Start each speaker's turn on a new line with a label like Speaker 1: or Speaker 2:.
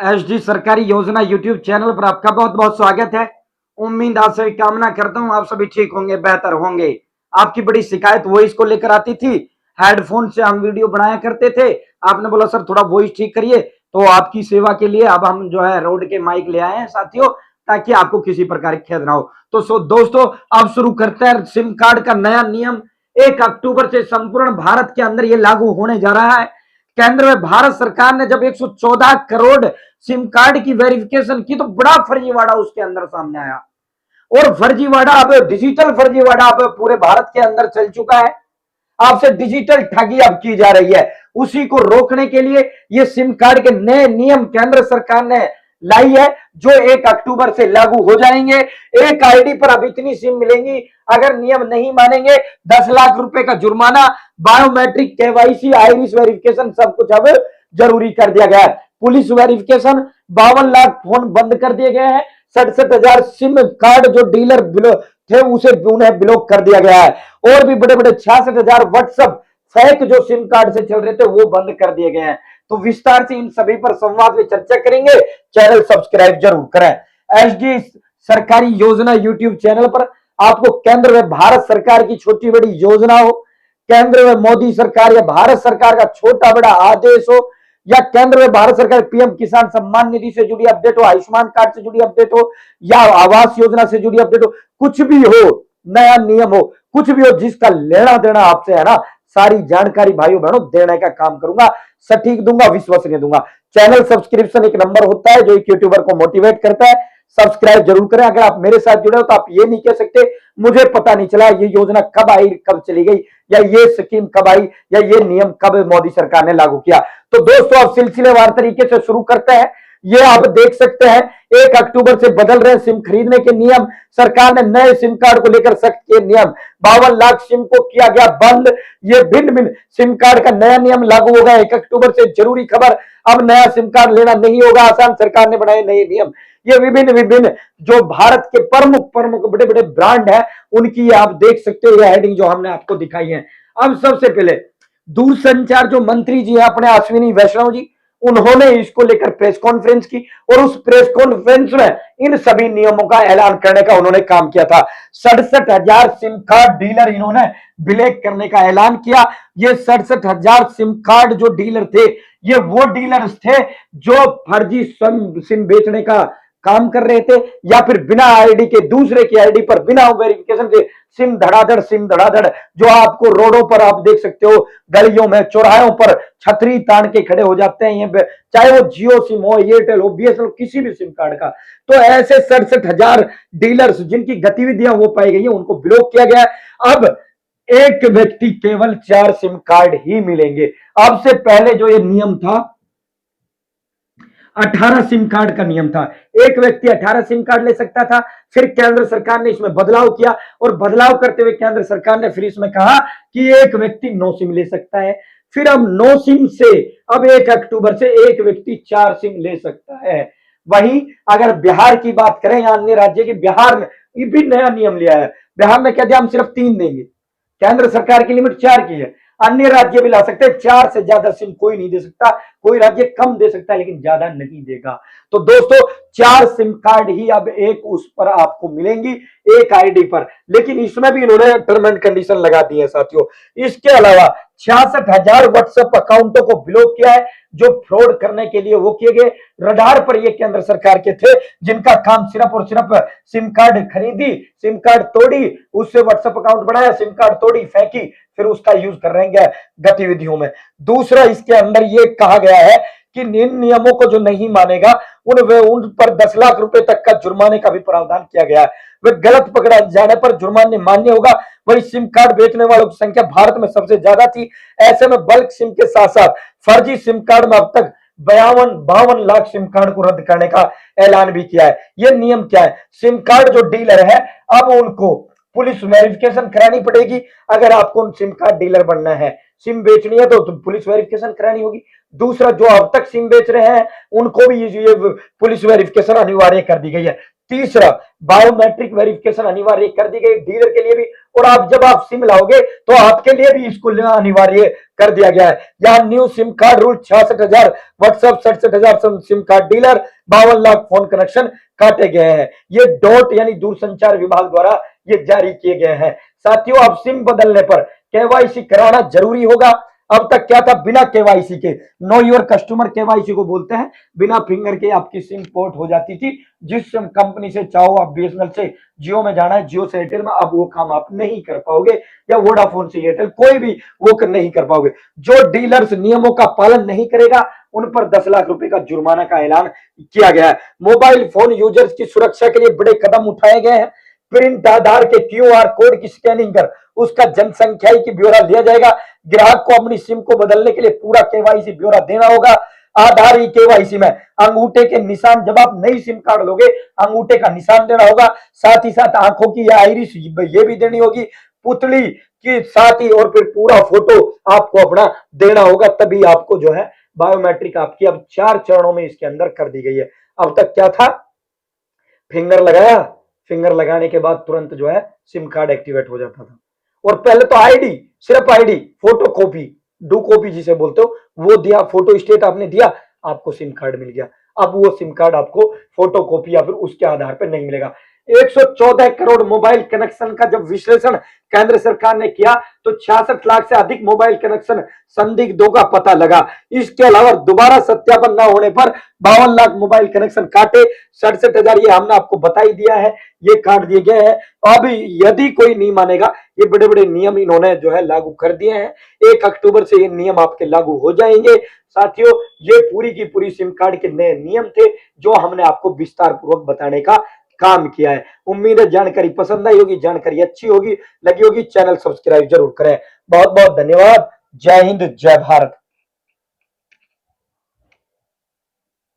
Speaker 1: SD सरकारी योजना YouTube channel पर आपका बहुत बहुत स्वागत है। उम्मीद आप सभी कामना करता हूं आप सभी ठीक होंगे, बेहतर होंगे। आपकी बड़ी शिकायत वॉइस को लेकर आती थी। हेडफोन से हम वीडियो बनाया करते थे, आपने बोला सर थोड़ा वॉइस ठीक करिए, तो आपकी सेवा के लिए अब हम जो है रोड के माइक ले आए हैं साथियों, ताकि आपको किसी प्रकार की खेद ना हो। तो दोस्तों अब शुरू करते हैं सिम कार्ड का नया नियम। 1 अक्टूबर से संपूर्ण भारत के अंदर ये लागू होने जा रहा है। केंद्र में भारत सरकार ने जब 114 करोड़ सिम कार्ड की वेरिफिकेशन की तो बड़ा फर्जीवाड़ा उसके अंदर सामने आया। और फर्जीवाड़ा अब डिजिटल फर्जीवाड़ा अब पूरे भारत के अंदर चल चुका है। आपसे डिजिटल ठगी अब की जा रही है। उसी को रोकने के लिए ये सिम कार्ड के नए नियम केंद्र सरकार ने लाई है, जो 1 अक्टूबर से लागू हो जाएंगे। एक आईडी पर अब इतनी सिम मिलेंगी, अगर नियम नहीं मानेंगे 10 लाख रुपए का जुर्माना, बायोमेट्रिक केवाईसी, आइरिस वेरिफिकेशन सब कुछ अब जरूरी कर दिया गया है। पुलिस वेरिफिकेशन, 52 लाख फोन बंद कर दिए गए हैं। 67,000 सिम कार्ड जो डीलर थे उसे उन्हें ब्लॉक कर दिया गया है। और भी बड़े बड़े 66,000 व्हाट्सएप फेक जो सिम कार्ड से चल रहे थे वो बंद कर दिए गए हैं। तो विस्तार से इन सभी पर संवाद में चर्चा करेंगे। चैनल सब्सक्राइब जरूर करें। एसडी सरकारी योजना यूट्यूब चैनल पर आपको केंद्र में भारत सरकार की छोटी बड़ी योजना हो, केंद्र में मोदी सरकार या भारत सरकार का छोटा बड़ा आदेश हो, या केंद्र में भारत सरकार पीएम किसान सम्मान निधि से जुड़ी अपडेट हो, आयुष्मान कार्ड से जुड़ी अपडेट हो, या आवास योजना से जुड़ी अपडेट हो, कुछ भी हो, नया नियम हो, कुछ भी हो, जिसका लेना देना आपसे है ना, सारी जानकारी भाइयों बहनों देने का काम करूंगा। सटीक दूंगा, विश्वसनीय दूंगा। चैनल सब्सक्रिप्शन एक नंबर होता है जो एक यूट्यूबर को मोटिवेट करता है। सब्सक्राइब जरूर करें। अगर आप मेरे साथ जुड़े हो तो आप ये नहीं कह सकते मुझे पता नहीं चला ये योजना कब आई, कब चली गई, या ये स्कीम कब आई, या ये नियम कब मोदी सरकार ने लागू किया। तो दोस्तों अब सिलसिलेवार तरीके से शुरू करते हैं। ये आप देख सकते हैं 1 अक्टूबर से बदल रहे सिम खरीदने के नियम। सरकार ने नए सिम कार्ड को लेकर सख्त किए नियम। 52 लाख सिम को किया गया बंद। ये भिन्न भिन्न सिम कार्ड का नया नियम लागू होगा 1 अक्टूबर से। जरूरी खबर, अब नया सिम कार्ड लेना नहीं होगा आसान, सरकार ने बनाए नए नियम। ये विभिन्न विभिन्न जो भारत के प्रमुख प्रमुख बड़े बड़े ब्रांड है उनकी आप देख सकते हो, ये हेडिंग जो हमने आपको दिखाई है। अब सबसे पहले दूरसंचार जो मंत्री जी है अपने अश्विनी वैष्णव जी, उन्होंने इसको लेकर प्रेस कॉन्फ्रेंस की और उस प्रेस कॉन्फ्रेंस में इन सभी नियमों का ऐलान करने का उन्होंने काम किया था। 67,000 सिम कार्ड डीलर इन्होंने ब्लैक करने का ऐलान किया। ये 67,000 सिम कार्ड जो डीलर थे, ये वो डीलर्स थे जो फर्जी सिम बेचने का काम कर रहे थे, या फिर बिना आईडी के दूसरे की आईडी पर बिना वेरिफिकेशन के सिम धड़ाधड़ जो आपको रोडों पर आप देख सकते हो, गलियों में, चौराहों पर छतरी तान के खड़े हो जाते हैं, ये चाहे वो जियो सिम हो, एयरटेल हो, बीएसएनएल, किसी भी सिम कार्ड का। तो ऐसे 67,000 डीलर्स जिनकी गतिविधियां वो पाई गई है उनको ब्लॉक किया गया है। अब एक व्यक्ति केवल 4 सिम कार्ड ही मिलेंगे। अब से पहले जो ये नियम था 18 सिम कार्ड का नियम था, एक व्यक्ति 18 सिम कार्ड ले सकता था। फिर केंद्र सरकार ने इसमें बदलाव किया और बदलाव करते हुए केंद्र सरकार ने फिर इसमें कहा कि एक व्यक्ति 9 सिम ले सकता है। फिर अब 9 सिम से अब 1 अक्टूबर से एक व्यक्ति 4 सिम ले सकता है। वहीं अगर बिहार की बात करें या अन्य राज्य की, बिहार में ये भी नया नियम लिया है। बिहार में क्या दिया, हम सिर्फ 3 देंगे, केंद्र सरकार की लिमिट 4 की है। अन्य राज्य भी ला सकते हैं, 4 से ज्यादा सिम कोई नहीं दे सकता। कोई राज्य कम दे सकता है लेकिन ज्यादा नहीं देगा। तो दोस्तों 4 सिम कार्ड ही अब एक उस पर आपको मिलेंगी, एक आईडी पर। लेकिन इसमें भी इन्होंने टर्म एंड कंडीशन लगा दी है साथियों। इसके अलावा 66,000 व्हाट्सएप अकाउंटों को ब्लॉक किया है जो फ्रॉड करने के लिए वो किए गए। रडार पर ये केंद्र सरकार के थे जिनका काम सिर्फ और सिर्फ सिम कार्ड खरीदी, सिम कार्ड तोड़ी, उससे व्हाट्सएप अकाउंट बनाया, सिम कार्ड तोड़ी, फेंकी, फिर उसका यूज कर रहे हैं गतिविधियों में। दूसरा इसके अंदर ये कहा गया है कि इन नियमों को जो नहीं मानेगा उन पर 10 लाख रुपए तक का जुर्माने का भी प्रावधान किया गया है। वे गलत पकड़ा जाने पर जुर्माने मान्य होगा। वही सिम कार्ड बेचने वालों की संख्या भारत में सबसे ज्यादा थी। ऐसे में बल्क सिम के साथ साथ फर्जी सिम कार्ड में अब तक 52 लाख सिम कार्ड को रद्द करने का ऐलान भी किया है। यह नियम क्या है, सिम कार्ड जो डीलर है अब उनको पुलिस वेरिफिकेशन करानी पड़ेगी। अगर आपको सिम कार्ड डीलर बनना है, सिम बेचनी है तो पुलिस वेरिफिकेशन करानी होगी। दूसरा, जो अब तक सिम बेच रहे हैं उनको भी ये पुलिस वेरिफिकेशन अनिवार्य कर दी गई है। तीसरा, बायोमेट्रिक वेरिफिकेशन अनिवार्य कर दी गई डीलर के लिए भी, और आप जब आप सिम लाओगे तो आपके लिए भी इसको अनिवार्य कर दिया गया है। यहाँ new SIM card rule 66,000 WhatsApp, 67,000 SIM card dealer, 52 lakh phone connection काटे गए हैं। ये डॉट यानी दूरसंचार विभाग द्वारा ये जारी किए गए हैं। साथियों, अब सिम बदलने पर केवाईसी कराना जरूरी होगा। अब तक क्या था, बिना केवाईसी के, नो योर कस्टमर केवाईसी को बोलते हैं, बिना फिंगर के आपकी सिम पोर्ट हो जाती थी। जिस कंपनी से चाहो आप, बीएसएनएल से जियो में जाना है, जियो से एयरटेल में, अब वो काम आप नहीं कर पाओगे, या वोडाफोन से एयरटेल, कोई भी वो नहीं कर पाओगे। जो डीलर्स नियमों का पालन नहीं करेगा उन पर 10 लाख रुपए का जुर्माना का ऐलान किया गया है। मोबाइल फोन यूजर्स की सुरक्षा के लिए बड़े कदम उठाए गए हैं। प्रिंट आधार के क्यूआर कोड की स्कैनिंग कर उसका जनसंख्या की ब्यौरा लिया जाएगा। ग्राहक को अपनी सिम को बदलने के लिए पूरा केवाईसी ब्यौरा देना होगा। आधार ई केवाईसी में अंगूठे के निशान, जब आप नई सिम कार्ड लोगे अंगूठे का निशान देना होगा। साथ ही साथ आंखों की या आइरिस ये भी देनी होगी, पुतली की साथ ही, और फिर पूरा फोटो आपको अपना देना होगा, तभी आपको जो है बायोमेट्रिक आपकी अब 4 चरणों में इसके अंदर कर दी गई है। अब तक क्या था, फिंगर लगाया, फिंगर लगाने के बाद तुरंत जो है सिम कार्ड एक्टिवेट हो जाता था। और पहले तो आईडी, सिर्फ ID, photo copy, do copy जिसे बोलते हो, वो दिया, फोटो स्टेट आपने दिया, आपको सिम कार्ड मिल गया। अब वो सिम कार्ड आपको फोटो कॉपी या फिर उसके आधार पर नहीं मिलेगा। 114 करोड़ मोबाइल कनेक्शन का जब विश्लेषण केंद्र सरकार ने किया तो 66 लाख से अधिक मोबाइल कनेक्शन संदिग्धों का पता लगा। इसके अलावा दोबारा सत्यापन न होने पर 52 लाख मोबाइल कनेक्शन काटे, 67,000 ये हमने आपको बता ही दिया है, ये काट दिए गए हैं। अब यदि कोई नहीं मानेगा, ये बड़े बड़े नियम इन्होंने जो है लागू कर दिए हैं। 1 अक्टूबर से ये नियम आपके लागू हो जाएंगे। साथियों, ये पूरी की पूरी सिम कार्ड के नए नियम थे जो हमने आपको विस्तार पूर्वक बताने का काम किया है। उम्मीद है जानकारी पसंद आई होगी, जानकारी अच्छी होगी लगी होगी, चैनल सब्सक्राइब जरूर करें। बहुत बहुत धन्यवाद। जय हिंद, जय भारत।